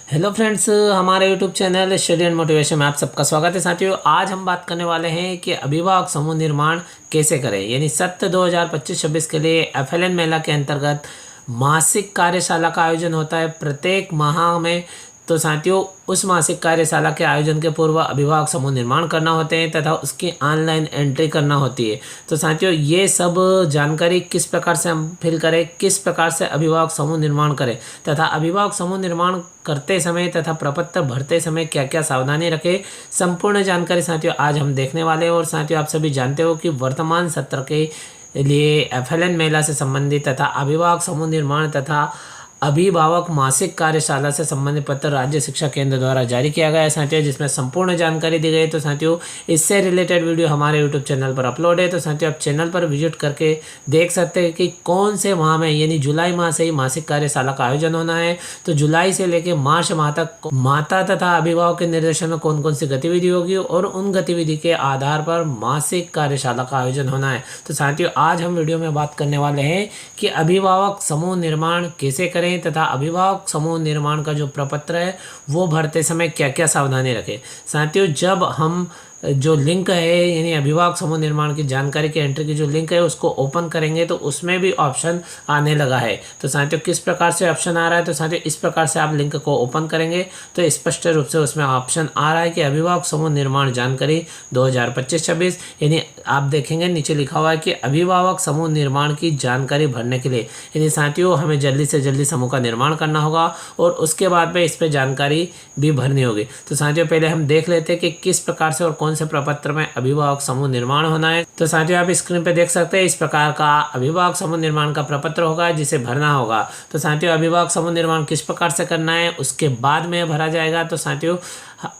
Hello friends, हमारे YouTube channel study and motivation में आप सबका स्वागत है। साथियों, आज हम बात करने वाले हैं कि अभिभावक समूह निर्माण कैसे करें, यानी सत्र 2025-26 के लिए एफएलएन मेला के अंतर्गत मासिक कार्यशाला का आयोजन होता है प्रत्येक माह में। तो साथियों, उस मासिक कार्यशाला के आयोजन के पूर्व अभिभावक समूह निर्माण करना होते हैं तथा उसकी ऑनलाइन एंट्री करना होती है। तो साथियों, ये सब जानकारी किस प्रकार से हम फिल करें, किस प्रकार से अभिभावक समूह निर्माण करें तथा अभिभावक समूह निर्माण करते समय तथा प्रपत्र भरते समय क्या क्या सावधानी रखें, संपूर्ण जानकारी साथियों आज हम देखने वाले हैं। और साथियों, आप सभी जानते हो कि वर्तमान सत्र के लिए एफएलएन मेला से संबंधित तथा अभिभावक समूह निर्माण तथा अभिभावक मासिक कार्यशाला से संबंधित पत्र राज्य शिक्षा केंद्र द्वारा जारी किया गया है साथियों, जिसमें संपूर्ण जानकारी दी गई है। तो साथियों, इससे रिलेटेड वीडियो हमारे यूट्यूब चैनल पर अपलोड है। तो साथियों, आप चैनल पर विजिट करके देख सकते हैं कि कौन से माह में, यानी जुलाई माह से ही मासिक कार्यशाला का आयोजन होना है। तो जुलाई से लेकर मार्च माह तक माता तथा अभिभावक के निर्देशन में कौन कौन सी गतिविधि होगी और उन गतिविधि के आधार पर मासिक कार्यशाला का आयोजन होना है। तो साथियों, आज हम वीडियो में बात करने वाले हैं कि अभिभावक समूह निर्माण कैसे करें तथा अभिभावक समूह निर्माण का जो प्रपत्र है वो भरते समय क्या क्या सावधानी रखें। साथियों, जब हम जो लिंक है, यानी अभिभावक समूह निर्माण की जानकारी की एंट्री की जो लिंक है उसको ओपन करेंगे तो उसमें भी ऑप्शन आने लगा है। तो साथियों, किस प्रकार से ऑप्शन आ रहा है, तो साथियों इस प्रकार से आप लिंक को ओपन करेंगे तो स्पष्ट रूप से उसमें ऑप्शन आ रहा है कि अभिभावक समूह निर्माण जानकारी 2025-26, यानी आप देखेंगे नीचे लिखा हुआ है कि अभिभावक समूह निर्माण की जानकारी भरने के लिए, यानी साथियों हमें जल्दी से जल्दी समूह का निर्माण करना होगा और उसके बाद में इस पर जानकारी भी भरनी होगी। तो साथियों, पहले हम देख लेते हैं कि किस प्रकार से और कौन से प्रपत्र में अभिभावक समूह निर्माण होना है। तो साथियों, आप स्क्रीन पे देख सकते हैं इस प्रकार का अभिभावक समूह निर्माण का प्रपत्र होगा जिसे भरना होगा। तो साथियों, अभिभावक समूह निर्माण किस प्रकार से करना है उसके बाद में भरा जाएगा। तो साथियों,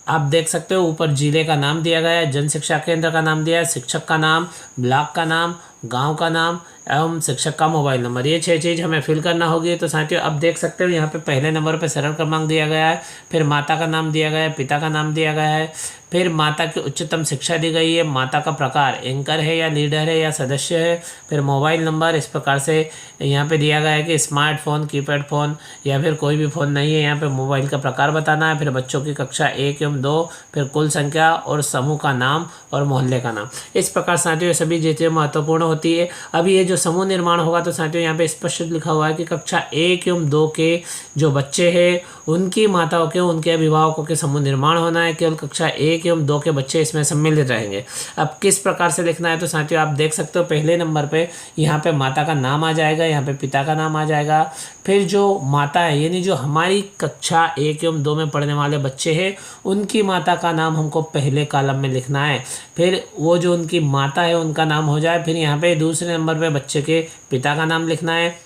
आप देख सकते हो ऊपर जिले का नाम दिया गया है, जन शिक्षा केंद्र का नाम दिया है, शिक्षक का नाम, ब्लॉक का नाम, गांव का नाम एवं शिक्षक का मोबाइल नंबर, ये 6 चीज़ हमें फिल करना होगी। तो साथियों, अब देख सकते हो यहाँ पे पहले नंबर पे सरल क्रमांक दिया गया है, फिर माता का नाम दिया गया है, पिता का नाम दिया गया है, फिर माता की उच्चतम शिक्षा दी गई है, माता का प्रकार एंकर है या लीडर है या सदस्य है, फिर मोबाइल नंबर इस प्रकार से यहाँ पे दिया गया है कि स्मार्टफोन, कीपैड फ़ोन या फिर कोई भी फ़ोन नहीं है। यहाँ पे मोबाइल का प्रकार बताना है, फिर बच्चों की कक्षा 1 एवं 2, फिर कुल संख्या और समूह का नाम और मोहल्ले का नाम। इस प्रकार साथियों सभी चीज़ें महत्वपूर्ण होती है। अब ये जो समूह निर्माण होगा तो साथियों यहाँ पे स्पष्ट लिखा हुआ है कि कक्षा 1 एवं 2 के जो बच्चे हैं उनकी माताओं के, उनके अभिभावकों के समूह निर्माण होना है। केवल कक्षा 1 एवं 2 के बच्चे इसमें सम्मिलित रहेंगे। अब किस प्रकार से लिखना है, तो साथियों आप देख सकते हो पहले नंबर पे यहाँ पे माता का नाम आ जाएगा, यहाँ पे पिता का नाम आ जाएगा, फिर जो माता है यानी जो हमारी कक्षा 1 एवं 2 में पढ़ने वाले बच्चे हैं उनकी माता का नाम हमको पहले कॉलम में लिखना है। फिर वो जो उनकी माता है उनका नाम हो जाए, फिर यहाँ पे दूसरे नंबर पे बच्चे के पिता का नाम लिखना है।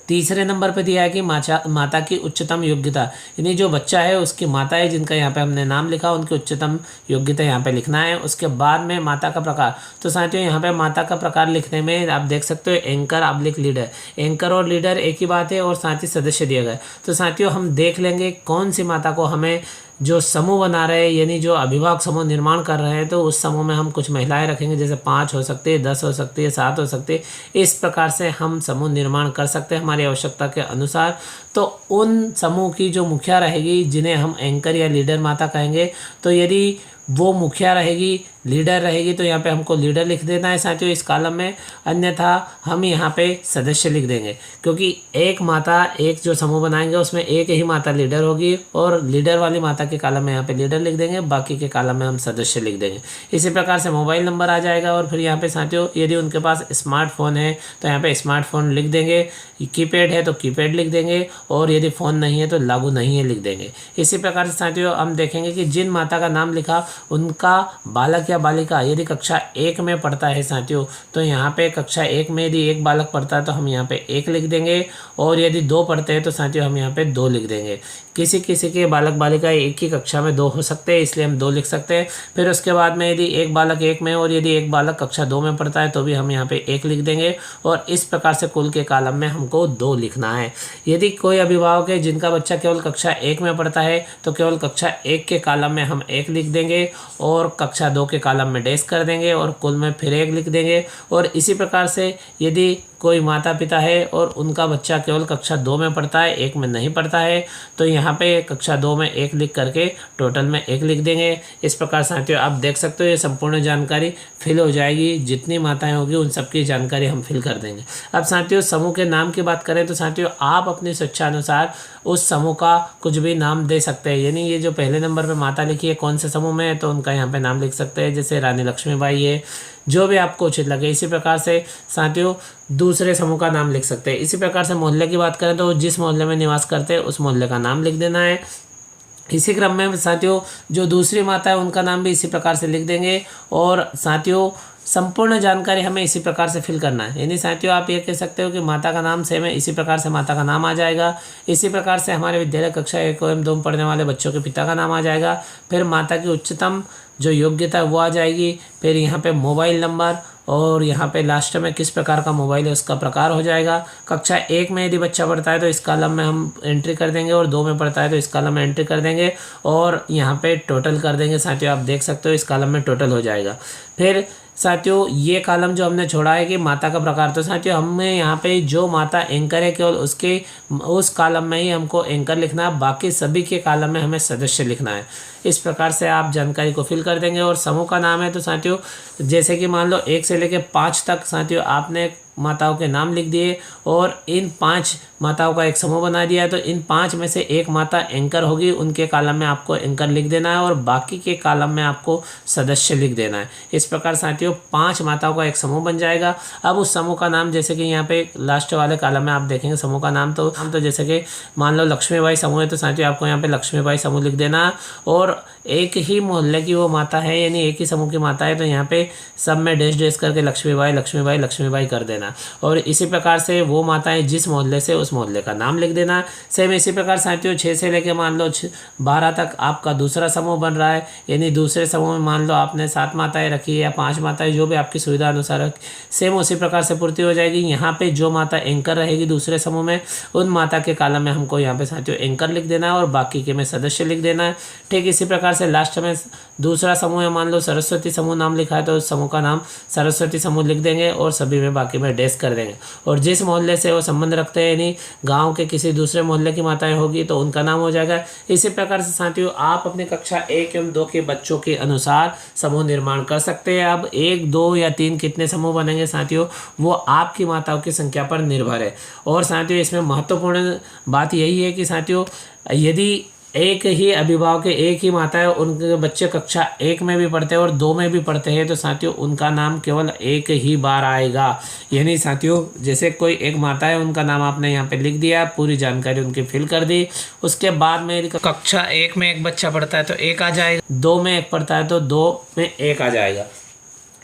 तीसरे नंबर पे दिया है कि माता की उच्चतम योग्यता, यानी जो बच्चा है उसकी माता है जिनका यहाँ पे हमने नाम लिखा उनकी उच्चतम योग्यता यहाँ पे लिखना है। उसके बाद में माता का प्रकार, तो साथियों यहाँ पे माता का प्रकार लिखने में आप देख सकते हो एंकर ऑब्लिक लीडर, एंकर और लीडर एक ही बात है और साथ ही सदस्य दिया गया। तो साथियों हम देख लेंगे कौन सी माता को हमें जो समूह बना रहे हैं, यानी जो अभिभावक समूह निर्माण कर रहे हैं, तो उस समूह में हम कुछ महिलाएं रखेंगे, जैसे 5 हो सकती है, 10 हो सकती है, 7 हो सकती है। इस प्रकार से हम समूह निर्माण कर सकते हैं हमारी आवश्यकता के अनुसार। तो उन समूह की जो मुखिया रहेगी जिन्हें हम एंकर या लीडर माता कहेंगे, तो यदि वो मुखिया रहेगी, लीडर रहेगी, तो यहाँ पे हमको लीडर लिख देना है साथियों इस कॉलम में, अन्यथा हम यहाँ पे सदस्य लिख देंगे, क्योंकि एक माता, एक जो समूह बनाएंगे उसमें एक ही माता लीडर होगी और लीडर वाली माता के कॉलम में यहाँ पे लीडर लिख देंगे, बाकी के कॉलम में हम सदस्य लिख देंगे। इसी प्रकार से मोबाइल नंबर आ जाएगा और फिर यहाँ पे साथियों यदि उनके पास स्मार्टफोन है तो यहाँ पे स्मार्टफोन लिख देंगे, कीपैड है तो कीपैड लिख देंगे और यदि फ़ोन नहीं है तो लागू नहीं है लिख देंगे। इसी प्रकार से साथियों हम देखेंगे कि जिन माता का नाम लिखा उनका बालक या बालिका यदि कक्षा 1 में पढ़ता है साथियों, तो यहाँ पे कक्षा 1 में यदि एक बालक पढ़ता है तो हम यहाँ पे 1 लिख देंगे और यदि 2 पढ़ते हैं तो साथियों हम यहाँ पे 2 लिख देंगे। किसी किसी के बालक बालिका एक ही कक्षा में 2 हो सकते हैं, इसलिए हम 2 लिख सकते हैं। फिर उसके बाद में यदि एक बालक 1 में और यदि एक बालक कक्षा 2 में पढ़ता है तो भी हम यहाँ पे 1 लिख देंगे और इस प्रकार से कुल के कॉलम में हमको 2 लिखना है। यदि कोई अभिभावक है जिनका बच्चा केवल कक्षा 1 में पढ़ता है तो केवल कक्षा 1 के कॉलम में हम 1 लिख देंगे और कक्षा 2 के कॉलम में डैश कर देंगे और कुल में फिर 1 लिख देंगे। और इसी प्रकार से यदि कोई माता पिता है और उनका बच्चा केवल कक्षा 2 में पढ़ता है, 1 में नहीं पढ़ता है, तो यहाँ पे कक्षा 2 में 1 लिख करके टोटल में 1 लिख देंगे। इस प्रकार साथियों आप देख सकते हो ये संपूर्ण जानकारी फिल हो जाएगी। जितनी माताएं होगी उन सबकी जानकारी हम फिल कर देंगे। अब साथियों समूह के नाम की बात करें तो साथियों आप अपनी स्वेच्छानुसार उस समूह का कुछ भी नाम दे सकते हैं। यानी ये जो पहले नंबर पे माता लिखी है कौन से समूह में है तो उनका यहाँ पे नाम लिख सकते हैं, जैसे रानी लक्ष्मीबाई है, जो भी आपको उचित लगे। इसी प्रकार से साथियों दूसरे समूह का नाम लिख सकते हैं। इसी प्रकार से मोहल्ले की बात करें तो जिस मोहल्ले में निवास करते हैं उस मोहल्ले का नाम लिख देना है। इसी क्रम में साथियों जो दूसरी माता है उनका नाम भी इसी प्रकार से लिख देंगे। और साथियों संपूर्ण जानकारी हमें इसी प्रकार से फिल करना है। यानी साथियों आप ये कह सकते हो कि माता का नाम सेम है, इसी प्रकार से माता का नाम आ जाएगा। इसी प्रकार से हमारे विद्यालय कक्षा 1 एवं 2 में पढ़ने वाले बच्चों के पिता का नाम आ जाएगा। फिर माता की उच्चतम जो योग्यता है वो आ जाएगी। फिर यहाँ पे मोबाइल नंबर और यहाँ पे लास्ट में किस प्रकार का मोबाइल है उसका प्रकार हो जाएगा। कक्षा 1 में यदि बच्चा पढ़ता है तो इस कॉलम में हम एंट्री कर देंगे और 2 में पढ़ता है तो इस कॉलम में एंट्री कर देंगे और यहाँ पे टोटल कर देंगे। साथियों आप देख सकते हो इस कॉलम में टोटल हो जाएगा। फिर साथियों ये कॉलम जो हमने छोड़ा है कि माता का प्रकार, तो साथियों हमें यहाँ पे जो माता एंकर है केवल उसके उस कॉलम में ही हमको एंकर लिखना है, बाकी सभी के कॉलम में हमें सदस्य लिखना है। इस प्रकार से आप जानकारी को फिल कर देंगे। और समूह का नाम है तो साथियों जैसे कि मान लो 1 से लेकर 5 तक साथियों आपने माताओं के नाम लिख दिए और इन 5 माताओं का एक समूह बना दिया है, तो इन 5 में से एक माता एंकर होगी, उनके कॉलम में आपको एंकर लिख देना है और बाकी के कॉलम में आपको सदस्य लिख देना है। इस प्रकार साथियों 5 माताओं का एक समूह बन जाएगा। अब उस समूह का नाम जैसे कि यहाँ पे लास्ट वाले कॉलम में आप देखेंगे समूह का नाम तो जैसे कि मान लो लक्ष्मीबाई समूह है तो साथियों आपको यहाँ पे लक्ष्मीबाई समूह लिख देना। और एक ही मोहल्ले की वो माता है यानी एक ही समूह की माता है तो यहाँ पे सब में डैश डैश करके लक्ष्मीबाई लक्ष्मीबाई लक्ष्मीबाई कर देना। और इसी प्रकार से वो माताएं जिस मोहल्ले से उस मोहल्ले का नाम लिख देना। सेम इसी प्रकार साथियों 6 से लेके मान लो 12 तक आपका दूसरा समूह बन रहा है, यानी दूसरे समूह में मान लो आपने 7 माताएं रखी या 5 माताएं, जो भी आपकी सुविधा अनुसार रखी, सेम उसी प्रकार से पूर्ति हो जाएगी। यहाँ पे जो माता एंकर रहेगी दूसरे समूह में उन माता के कॉलम में हमको यहाँ पे साथियों एंकर लिख देना है और बाकी के में सदस्य लिख देना है। ठीक इसी प्रकार से लास्ट में दूसरा समूह है, मान लो सरस्वती समूह नाम लिखा है तो उस समूह का नाम सरस्वती समूह लिख देंगे और सभी में बाकी में डैश कर देंगे। और जिस मोहल्ले से वो संबंध रखते हैं यानी गांव के किसी दूसरे मोहल्ले की माताएं होगी तो उनका नाम हो जाएगा। इसी प्रकार से साथियों आप अपने कक्षा 1 एवं 2 के बच्चों के अनुसार समूह निर्माण कर सकते हैं। अब 1, 2 या 3 कितने समूह बनेंगे साथियों वो आपकी माताओं की संख्या पर निर्भर है। और साथियों इसमें महत्वपूर्ण बात यही है कि साथियों यदि एक ही अभिभावक के एक ही माता है उनके बच्चे कक्षा 1 में भी पढ़ते हैं और 2 में भी पढ़ते हैं तो साथियों उनका नाम केवल एक ही बार आएगा। यानी साथियों जैसे कोई एक माता है उनका नाम आपने यहाँ पे लिख दिया, पूरी जानकारी उनकी फिल कर दी। उसके बाद में यदि कक्षा 1 में एक बच्चा पढ़ता है तो 1 आ जाएगा, 2 में एक पढ़ता है तो 2 में 1 आ जाएगा,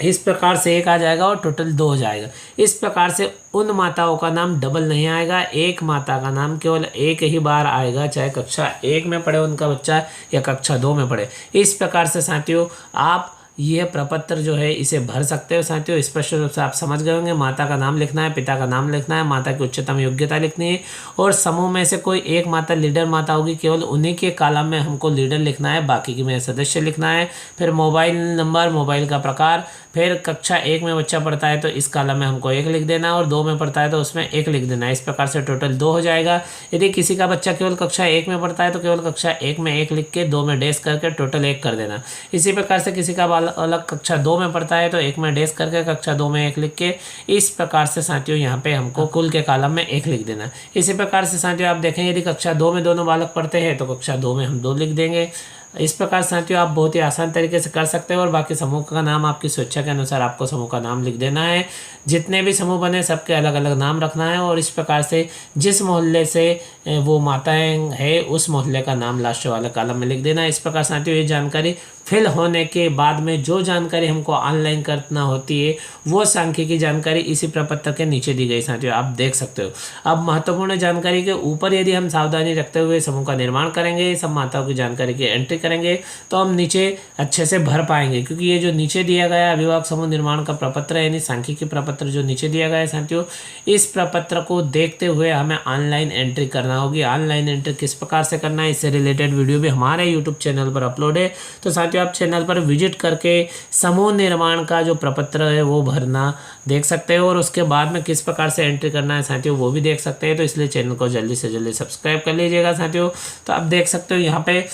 इस प्रकार से 1 आ जाएगा और टोटल 2 हो जाएगा। इस प्रकार से उन माताओं का नाम डबल नहीं आएगा, एक माता का नाम केवल एक ही बार आएगा, चाहे कक्षा 1 में पढ़े उनका बच्चा या कक्षा 2 में पढ़े। इस प्रकार से साथियों आप यह प्रपत्र जो है इसे भर सकते हो। साथियों स्पष्ट रूप से आप समझ गए होंगे, माता का नाम लिखना है, पिता का नाम लिखना है, माता की उच्चतम योग्यता लिखनी है और समूह में से कोई एक माता लीडर माता होगी, केवल उन्हीं के कॉलम में हमको लीडर लिखना है, बाकी की में सदस्य लिखना है। फिर मोबाइल नंबर, मोबाइल का प्रकार, फिर कक्षा 1 में बच्चा पढ़ता है तो इस कॉलम में हमको 1 लिख देना और 2 में पढ़ता है तो उसमें 1 लिख देना। इस प्रकार से टोटल 2 हो जाएगा। यदि किसी का बच्चा केवल कक्षा 1 में पढ़ता है तो केवल कक्षा 1 में 1 लिख के 2 में डैश करके टोटल 1 कर देना। इसी प्रकार से किसी का अलग कक्षा 2 में पढ़ता है तो 1 में डैश करके कक्षा 2 में 1 लिख के, इस प्रकार से साथियों यहाँ पे हमको कुल के कॉलम में 1 लिख देना। इसी प्रकार से साथियों आप देखेंगे यदि कक्षा 2 में दोनों बालक पढ़ते हैं तो कक्षा 2 में हम 2 लिख देंगे। इस प्रकार साथियों आप बहुत ही आसान तरीके से कर सकते हैं और बाकी समूह का नाम आपकी स्वेच्छा के अनुसार आपको समूह का नाम लिख देना है। जितने भी समूह बने सबके अलग अलग नाम रखना है और इस प्रकार से जिस मोहल्ले से वो माताएं है उस मोहल्ले का नाम लास्ट वाले कॉलम में लिख देना है। इस प्रकार साथियों ये जानकारी फिल होने के बाद में जो जानकारी हमको ऑनलाइन करना होती है वो सांख्यिकी जानकारी इसी प्रपत्र के नीचे दी गई साथियों आप देख सकते हो। अब महत्वपूर्ण जानकारी के ऊपर यदि हम सावधानी रखते हुए समूह का निर्माण करेंगे, सब माताओं की जानकारी की एंट्री करेंगे तो हम नीचे अच्छे से भर पाएंगे, क्योंकि ये जो नीचे दिया गया है अभिभावक समूह निर्माण का प्रपत्र है, यानी सांख्यिकी प्रपत्र जो नीचे दिया गया है साथियों, इस प्रपत्र को देखते हुए हमें ऑनलाइन एंट्री करना होगी। ऑनलाइन एंट्री किस प्रकार से करना है, इससे रिलेटेड वीडियो भी हमारे यूट्यूब चैनल पर अपलोड है, तो साथियों आप चैनल पर विजिट करके समूह निर्माण का जो प्रपत्र है वो भरना देख सकते हो, और उसके बाद में किस प्रकार से एंट्री करना है साथियों वो भी देख सकते हैं। तो इसलिए चैनल को जल्दी से जल्दी सब्सक्राइब कर लीजिएगा साथियों। तो आप देख सकते हो यहाँ पे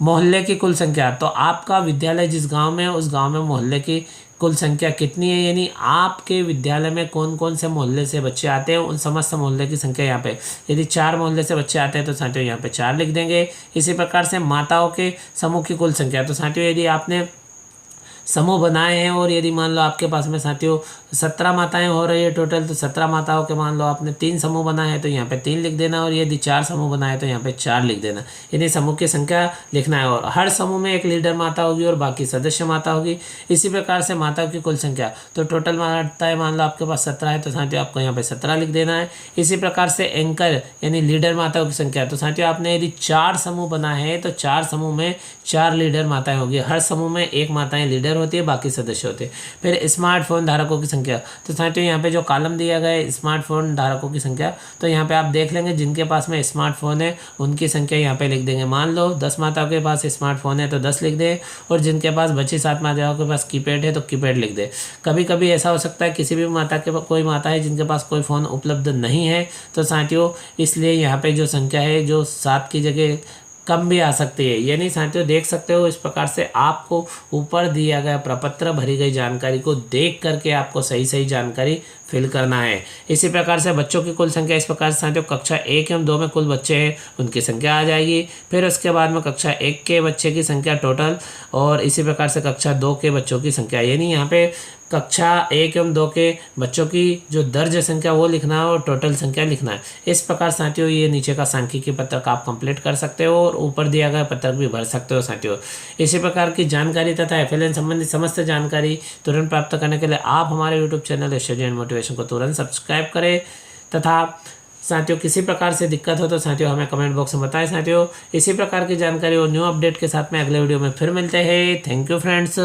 मोहल्ले की कुल संख्या, तो आपका विद्यालय जिस गांव में है उस गांव में मोहल्ले की कुल संख्या कितनी है, यानी आपके विद्यालय में कौन कौन से मोहल्ले से बच्चे आते हैं उन समस्त मोहल्ले की संख्या यहाँ पे, यदि 4 मोहल्ले से बच्चे आते हैं तो साथियों यहाँ पे 4 लिख देंगे। इसी प्रकार से माताओं के समूह की कुल संख्या, तो साथियों यदि आपने समूह बनाए हैं और यदि मान लो आपके पास में साथियों 17 माताएं हो रही है टोटल, तो 17 माताओं के मान लो आपने 3 समूह बनाए हैं तो यहाँ पे 3 लिख देना, और यदि 4 समूह बनाए तो यहाँ पे 4 लिख देना, यानी समूह की संख्या लिखना है। और हर समूह में एक लीडर माता होगी और बाकी सदस्य माता होगी। इसी प्रकार से माताओं की कुल संख्या, तो टोटल माताएं मान लो आपके पास 17 है तो साथियों आपको यहाँ पे 17 लिख देना है। इसी प्रकार से एंकर यानी लीडर माताओं की संख्या, तो साथियों आपने यदि 4 समूह बनाए हैं तो 4 समूह में 4 लीडर माताएं होगी, हर समूह में एक माताएं लीडर होती है, बाकी सदस्य होते हैं। फिर स्मार्टफोन धारकों की संख्या, तो साथियों यहाँ पे जो कॉलम दिया गया है स्मार्टफोन धारकों की संख्या, तो यहाँ पे आप देख लेंगे जिनके पास में स्मार्टफोन है उनकी संख्या यहाँ पे लिख देंगे। मान लो 10 माताओं के पास स्मार्टफोन है तो 10 लिख दें, और जिनके पास बची 7 माताओं के पास कीपैड है तो कीपैड लिख दे। कभी कभी ऐसा हो सकता है किसी भी माता के कोई माता है जिनके पास कोई फ़ोन उपलब्ध नहीं है, तो साथियों इसलिए यहाँ पे जो संख्या है जो 7 की जगह कम भी आ सकती है। यानी साथियों देख सकते हो इस प्रकार से आपको ऊपर दिया गया प्रपत्र भरी गई जानकारी को देख करके आपको सही सही जानकारी फिल करना है। इसी प्रकार से बच्चों की कुल संख्या इस प्रकार से साथियों कक्षा 1 एवं 2 में कुल बच्चे हैं उनकी संख्या आ जाएगी। फिर उसके बाद में कक्षा 1 के बच्चे की संख्या टोटल, और इसी प्रकार से कक्षा 2 के बच्चों की संख्या, यानी यहाँ पे कक्षा 1 एवं 2 के बच्चों की जो दर्ज संख्या वो लिखना है और टोटल संख्या लिखना है। इस प्रकार साथियों ये नीचे का सांख्यिकी पत्रक आप कंप्लीट कर सकते हो और ऊपर दिया गया पत्रक भी भर सकते हो साथियों। इसी प्रकार की जानकारी तथा एफएलएन संबंधित समस्त जानकारी तुरंत प्राप्त करने के लिए आप हमारे YouTube channel study and motivation को तुरंत सब्सक्राइब करें, तथा साथियों किसी प्रकार से दिक्कत हो तो साथियों हमें कमेंट बॉक्स में बताएं साथियों। इसी प्रकार की जानकारी और न्यू अपडेट के साथ में अगले वीडियो में फिर मिलते हैं। Thank you friends.